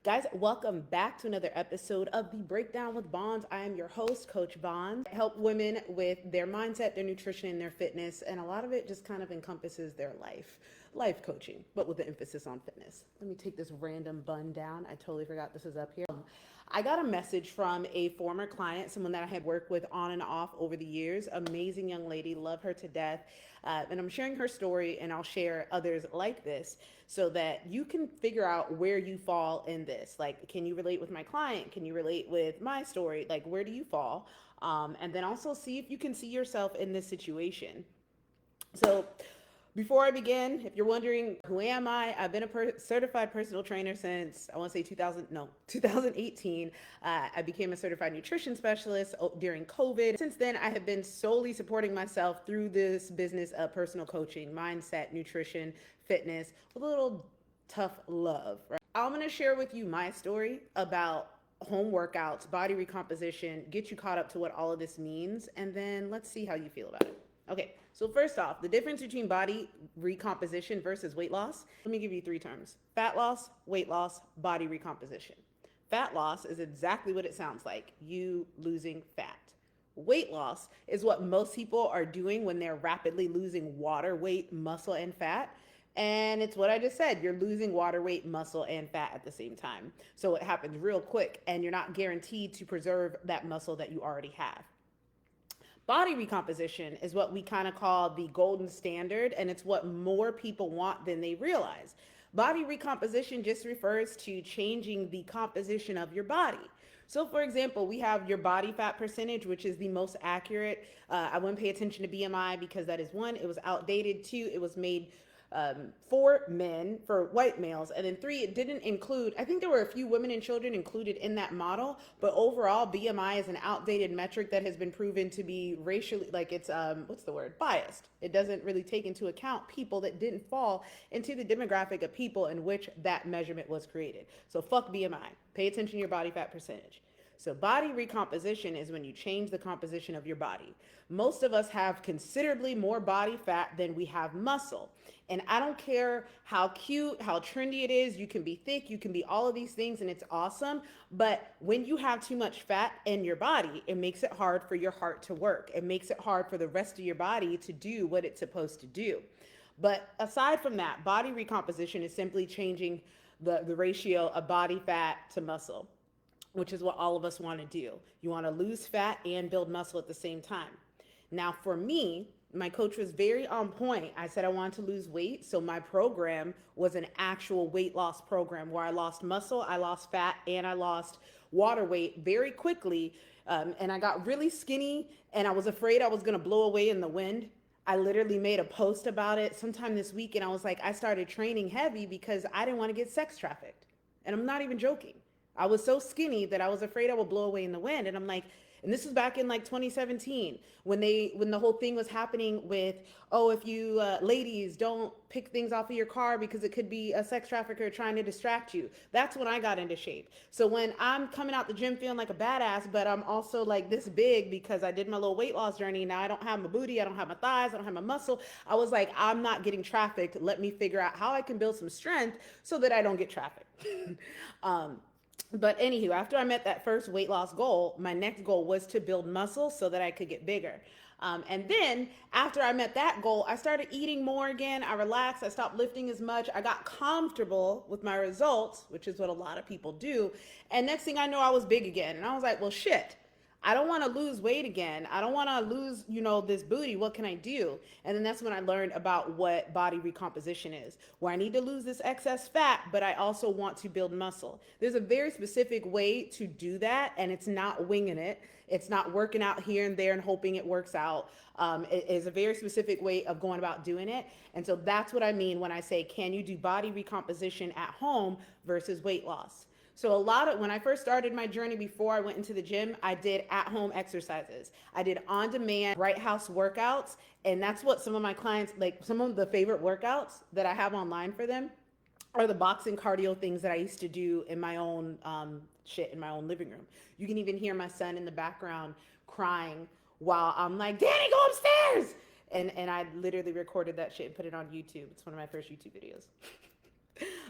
Guys, welcome back to another episode of The Breakdown with Bonds. I am your host, Coach Bonds. I help women with their mindset, their nutrition, and their fitness, and a lot of it just kind of encompasses their life coaching, but with an emphasis on fitness. Let me take this random bun down. I totally forgot this is up here. I got a message from a former client, someone that I had worked with on and off over the years. Amazing young lady, love her to death. And I'm sharing her story, and I'll share others like this so that you can figure out where you fall in this. Like, can you relate with my client? Can you relate with my story? Like, where do you fall? And then also see if you can see yourself in this situation. So before I begin, if you're wondering who am I've been a certified personal trainer since I want to say 2018. I became a certified nutrition specialist during COVID. Since then, I have been solely supporting myself through this business of personal coaching, mindset, nutrition, fitness, with a little tough love. Right? I'm going to share with you my story about home workouts, body recomposition, get you caught up to what all of this means, and then let's see how you feel about it. Okay, so first off, the difference between body recomposition versus weight loss. Let me give you three terms: fat loss, weight loss, body recomposition. Fat loss is exactly what it sounds like, you losing fat. Weight loss is what most people are doing when they're rapidly losing water, weight, muscle, and fat. And it's what I just said, you're losing water, weight, muscle, and fat at the same time. So it happens real quick, and you're not guaranteed to preserve that muscle that you already have. Body recomposition is what we kind of call the golden standard, and it's what more people want than they realize. Body recomposition just refers to changing the composition of your body. So for example, we have your body fat percentage, which is the most accurate. I wouldn't pay attention to BMI because that is one, it was outdated. Two, it was made for men, for white males, and then three, it didn't include, I think there were a few women and children included in that model, but overall BMI is an outdated metric that has been proven to be racially, like it's biased. It doesn't really take into account people that didn't fall into the demographic of people in which that measurement was created. So fuck BMI, pay attention to your body fat percentage. So body recomposition is when you change the composition of your body. Most of us have considerably more body fat than we have muscle. And I don't care how cute, how trendy it is, you can be thick, you can be all of these things, and it's awesome. But when you have too much fat in your body, it makes it hard for your heart to work. It makes it hard for the rest of your body to do what it's supposed to do. But aside from that, body recomposition is simply changing the ratio of body fat to muscle, which is what all of us want to do. You want to lose fat and build muscle at the same time. Now, for me, my coach was very on point. I said I wanted to lose weight, so my program was an actual weight loss program where I lost muscle, I lost fat, and I lost water weight very quickly. And I got really skinny, and I was afraid I was going to blow away in the wind. I literally made a post about it sometime this week, and I was like, I started training heavy because I didn't want to get sex trafficked. And I'm not even joking. I was so skinny that I was afraid I would blow away in the wind. And I'm like, and this was back in like 2017 when the whole thing was happening with, oh, if you ladies don't pick things off of your car because it could be a sex trafficker trying to distract you. That's when I got into shape. So when I'm coming out the gym feeling like a badass, but I'm also like this big because I did my little weight loss journey. Now I don't have my booty, I don't have my thighs, I don't have my muscle. I was like, I'm not getting trafficked. Let me figure out how I can build some strength so that I don't get trafficked. But anywho, after I met that first weight loss goal, my next goal was to build muscle so that I could get bigger. And then after I met that goal, I started eating more again. I relaxed. I stopped lifting as much. I got comfortable with my results, which is what a lot of people do. And next thing I know, I was big again. And I was like, well, shit. I don't want to lose weight again. I don't want to lose, this booty. What can I do? And then that's when I learned about what body recomposition is, where I need to lose this excess fat, but I also want to build muscle. There's a very specific way to do that, and it's not winging it. It's not working out here and there and hoping it works out. It is a very specific way of going about doing it. And so that's what I mean when I say, can you do body recomposition at home versus weight loss? So when I first started my journey before I went into the gym, I did at-home exercises. I did on-demand Bright House workouts, and that's what some of my clients, like some of the favorite workouts that I have online for them are the boxing cardio things that I used to do in my own in my own living room. You can even hear my son in the background crying while I'm like, Danny, go upstairs! And I literally recorded that shit and put it on YouTube. It's one of my first YouTube videos.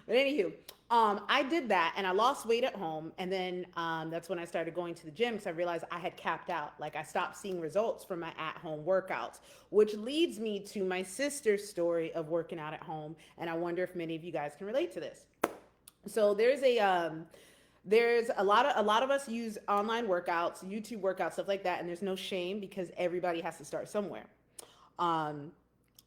But anywho, I did that and I lost weight at home. And then that's when I started going to the gym because I realized I had capped out. Like I stopped seeing results from my at home workouts, which leads me to my sister's story of working out at home. And I wonder if many of you guys can relate to this. So there's a lot of us use online workouts, YouTube workouts, stuff like that, and there's no shame because everybody has to start somewhere. Um,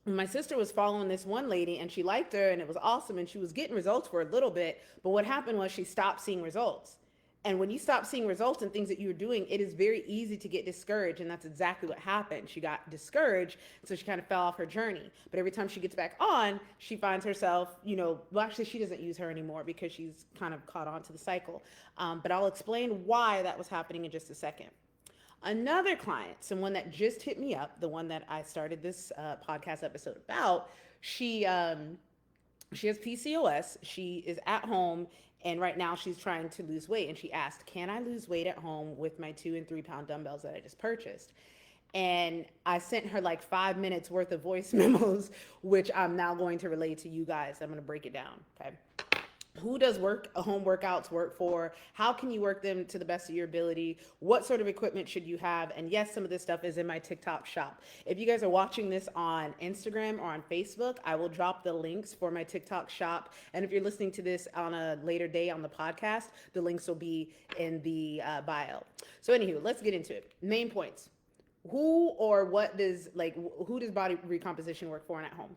my sister was following this one lady and she liked her and it was awesome and she was getting results for a little bit, but what happened was she stopped seeing results. And when you stop seeing results in things that you're doing, it is very easy to get discouraged, and that's exactly what happened. She got discouraged, so she kind of fell off her journey. But every time she gets back on, she finds herself, well, actually, she doesn't use her anymore because she's kind of caught on to the cycle. But I'll explain why that was happening in just a second. Another client, someone that just hit me up, the one that I started this podcast episode about, she has PCOS. She is at home, and right now she's trying to lose weight. And she asked, "Can I lose weight at home with my 2 and 3 pound dumbbells that I just purchased?" And I sent her like 5 minutes worth of voice memos, which I'm now going to relay to you guys. I'm going to break it down. Okay. Who does home workouts work for? How can you work them to the best of your ability? What sort of equipment should you have? And yes, some of this stuff is in my TikTok shop. If you guys are watching this on Instagram or on Facebook, I will drop the links for my TikTok shop. And if you're listening to this on a later day on the podcast, the links will be in the bio. So anywho, let's get into it. Main points. Who does body recomposition work for and at home?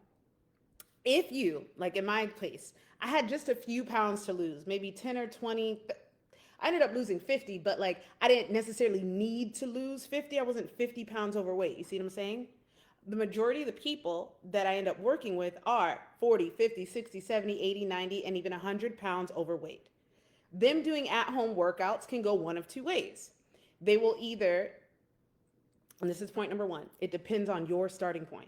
If you, like in my case, I had just a few pounds to lose, maybe 10 or 20. I ended up losing 50, but like I didn't necessarily need to lose 50. I wasn't 50 pounds overweight. You see what I'm saying? The majority of the people that I end up working with are 40, 50, 60, 70, 80, 90, and even 100 pounds overweight. Them doing at-home workouts can go one of two ways. They will either, and this is point number one, it depends on your starting point.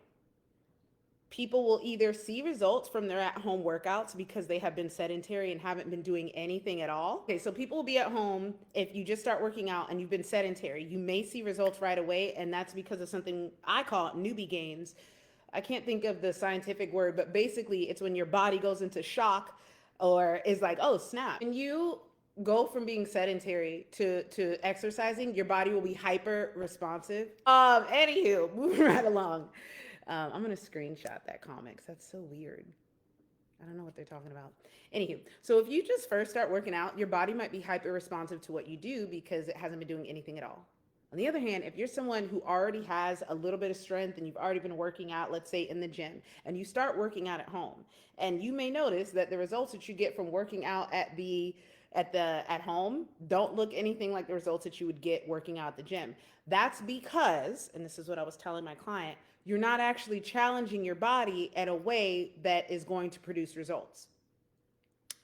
People will either see results from their at-home workouts because they have been sedentary and haven't been doing anything at all. Okay, so people will be at home. If you just start working out and you've been sedentary, you may see results right away, and that's because of something I call newbie gains. I can't think of the scientific word, but basically it's when your body goes into shock or is like, oh, snap. When you go from being sedentary to exercising, your body will be hyper responsive. Anywho, moving right along. I'm going to screenshot that comment because that's so weird. I don't know what they're talking about. Anywho, so if you just first start working out, your body might be hyper responsive to what you do because it hasn't been doing anything at all. On the other hand, if you're someone who already has a little bit of strength and you've already been working out, let's say in the gym, and you start working out at home, and you may notice that the results that you get from working out at home don't look anything like the results that you would get working out at the gym. That's because, and this is what I was telling my client, you're not actually challenging your body in a way that is going to produce results.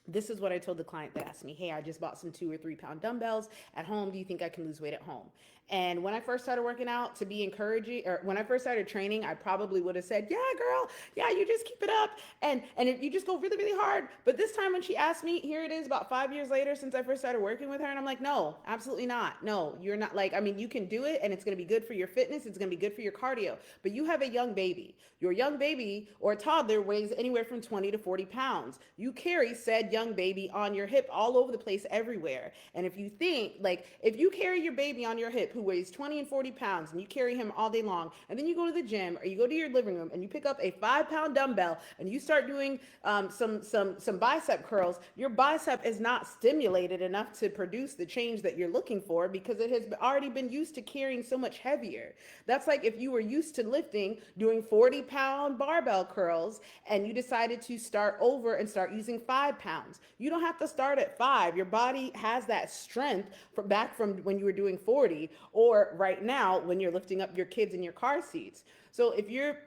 This is what I told the client that asked me, hey, I just bought some 2 or 3 pound dumbbells at home. Do you think I can lose weight at home? And when I first started working out, to be encouraging, or when I first started training, I probably would have said, yeah, girl, yeah, you just keep it up. And if you just go really, really hard. But this time when she asked me, here it is about 5 years later since I first started working with her. And I'm like, no, absolutely not. No, you're not you can do it and it's going to be good for your fitness. It's going to be good for your cardio. But you have a young baby. Your young baby or a toddler weighs anywhere from 20 to 40 pounds. You carry said young baby on your hip all over the place everywhere. And if you think, if you carry your baby on your hip who weighs 20 and 40 pounds and you carry him all day long, and then you go to the gym or you go to your living room and you pick up a 5 pound dumbbell and you start doing some bicep curls, your bicep is not stimulated enough to produce the change that you're looking for because it has already been used to carrying so much heavier. That's like if you were used to lifting, doing 40 pound barbell curls, and you decided to start over and start using 5 pounds. You don't have to start at 5. Your body has that strength back from when you were doing 40, or right now when you're lifting up your kids in your car seats. So if your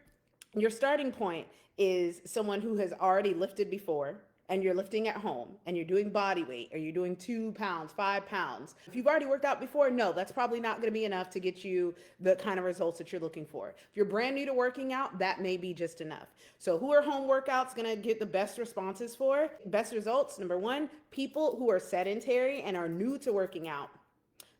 starting point is someone who has already lifted before, and you're lifting at home and you're doing body weight, or you're doing 2 pounds, 5 pounds. If you've already worked out before, no, that's probably not going to be enough to get you the kind of results that you're looking for. If you're brand new to working out, that may be just enough. So who are home workouts going to get the best responses for? Best results, number one, people who are sedentary and are new to working out.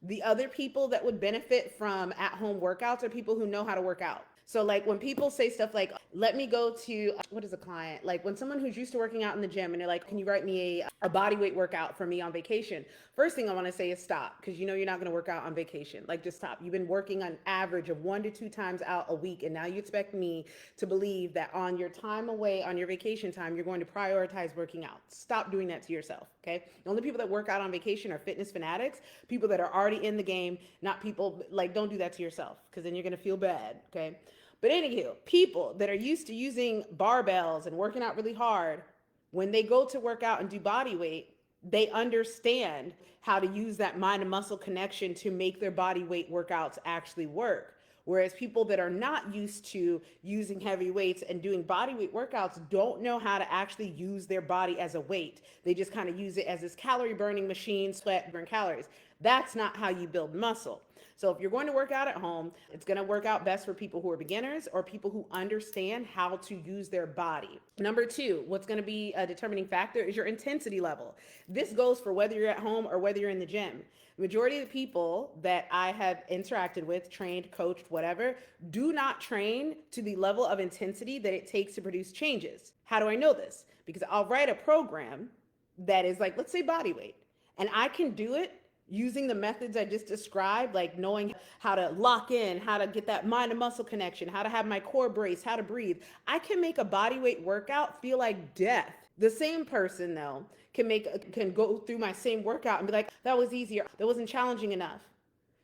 The other people that would benefit from at-home workouts are people who know how to work out. So like when people say stuff like, let me go to, what is a client? Like when someone who's used to working out in the gym and they're like, can you write me a body weight workout for me on vacation? First thing I want to say is stop, because you know you're not going to work out on vacation. Like just stop. You've been working on average of 1 to 2 times out a week. And now you expect me to believe that on your time away, on your vacation time, you're going to prioritize working out. Stop doing that to yourself. Okay. The only people that work out on vacation are fitness fanatics, people that are already in the game, not people like, don't do that to yourself, because then you're going to feel bad. Okay. But anywho, people that are used to using barbells and working out really hard, when they go to work out and do body weight, they understand how to use that mind and muscle connection to make their body weight workouts actually work. Whereas people that are not used to using heavy weights and doing body weight workouts don't know how to actually use their body as a weight. They just kind of use it as this calorie burning machine, sweat, burn calories. That's not how you build muscle. So if you're going to work out at home, it's going to work out best for people who are beginners or people who understand how to use their body. Number 2, what's going to be a determining factor is your intensity level. This goes for whether you're at home or whether you're in the gym. The majority of the people that I have interacted with, trained, coached, whatever, do not train to the level of intensity that it takes to produce changes. How do I know this? Because I'll write a program that is like, let's say body weight, and I can do it using the methods I just described, like knowing how to lock in, how to get that mind and muscle connection, how to have my core brace, how to breathe. I can make a body weight workout feel like death. The same person though can go through my same workout and be like, that was easier, that wasn't challenging enough.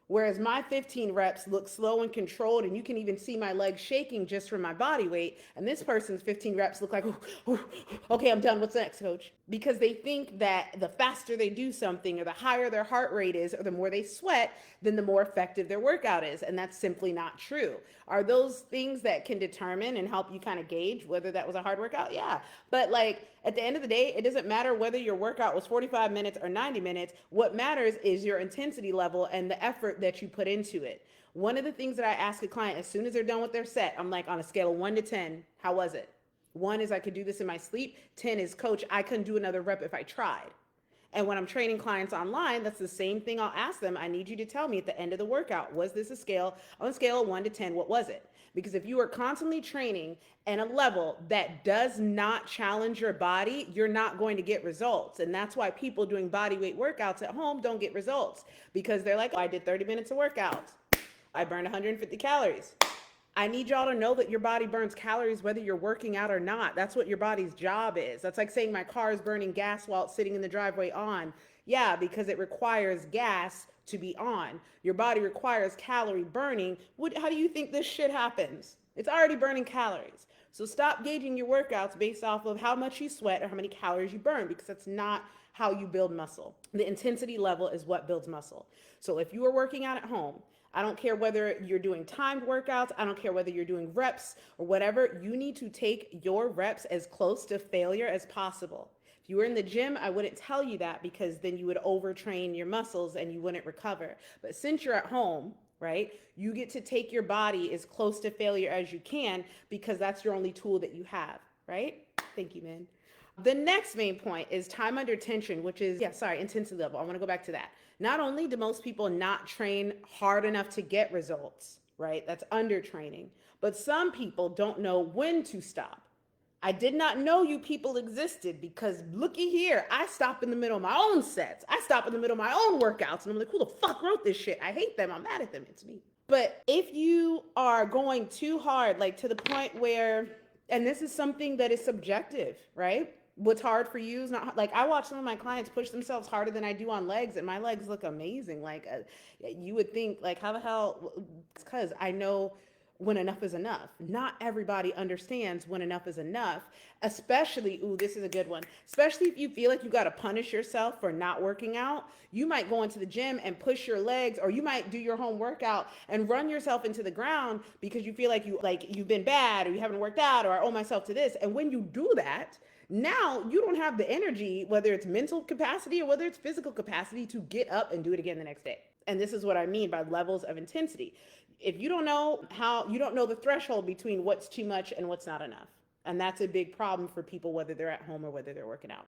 Whereas my 15 reps look slow and controlled, and you can even see my legs shaking just from my body weight. And this person's 15 reps look like, okay, I'm done. What's next, coach? Because they think that the faster they do something or the higher their heart rate is or the more they sweat, then the more effective their workout is. And that's simply not true. Are those things that can determine and help you kind of gauge whether that was a hard workout? Yeah. But like at the end of the day, it doesn't matter whether your workout was 45 minutes or 90 minutes. What matters is your intensity level and the effort that you put into it. One of the things that I ask a client as soon as they're done with their set, I'm like, on a scale of 1 to 10, how was it? 1 is I could do this in my sleep. 10 is, coach, I couldn't do another rep if I tried. And when I'm training clients online, that's the same thing I'll ask them. I need you to tell me at the end of the workout, was this on a scale of 1 to 10, what was it? Because if you are constantly training at a level that does not challenge your body, you're not going to get results. And that's why people doing body weight workouts at home don't get results, because they're like, oh, I did 30 minutes of workouts. I burned 150 calories. I need y'all to know that your body burns calories whether you're working out or not. That's what your body's job is. That's like saying my car is burning gas while it's sitting in the driveway on. Yeah, because it requires gas to be on. Your body requires calorie burning. How do you think this shit happens? It's already burning calories. So stop gauging your workouts based off of how much you sweat or how many calories you burn, because that's not how you build muscle. The intensity level is what builds muscle. So if you are working out at home, I don't care whether you're doing timed workouts, I don't care whether you're doing reps or whatever, you need to take your reps as close to failure as possible. If you were in the gym, I wouldn't tell you that, because then you would overtrain your muscles and you wouldn't recover. But since you're at home, right, you get to take your body as close to failure as you can, because that's your only tool that you have, right? Thank you, man. The next main point is time under tension, which is, intensity level. I want to go back to that. Not only do most people not train hard enough to get results, right? That's under training. But some people don't know when to stop. I did not know you people existed, because looky here, I stop in the middle of my own sets. I stop in the middle of my own workouts, and I'm like, who the fuck wrote this shit? I hate them. I'm mad at them. It's me. But if you are going too hard, like to the point where, and this is something that is subjective, right? What's hard for you is not, like, I watch some of my clients push themselves harder than I do on legs, and my legs look amazing. Like you would think, like, how the hell? It's because I know when enough is enough. Not everybody understands when enough is enough, especially, this is a good one, especially if you feel like you got to punish yourself for not working out. You might go into the gym and push your legs, or you might do your home workout and run yourself into the ground because you feel like you've been bad, or you haven't worked out, or I owe myself to this. And when you do that, now you don't have the energy, whether it's mental capacity or whether it's physical capacity, to get up and do it again the next day. And this is what I mean by levels of intensity. If you don't know you don't know the threshold between what's too much and what's not enough. And that's a big problem for people, whether they're at home or whether they're working out.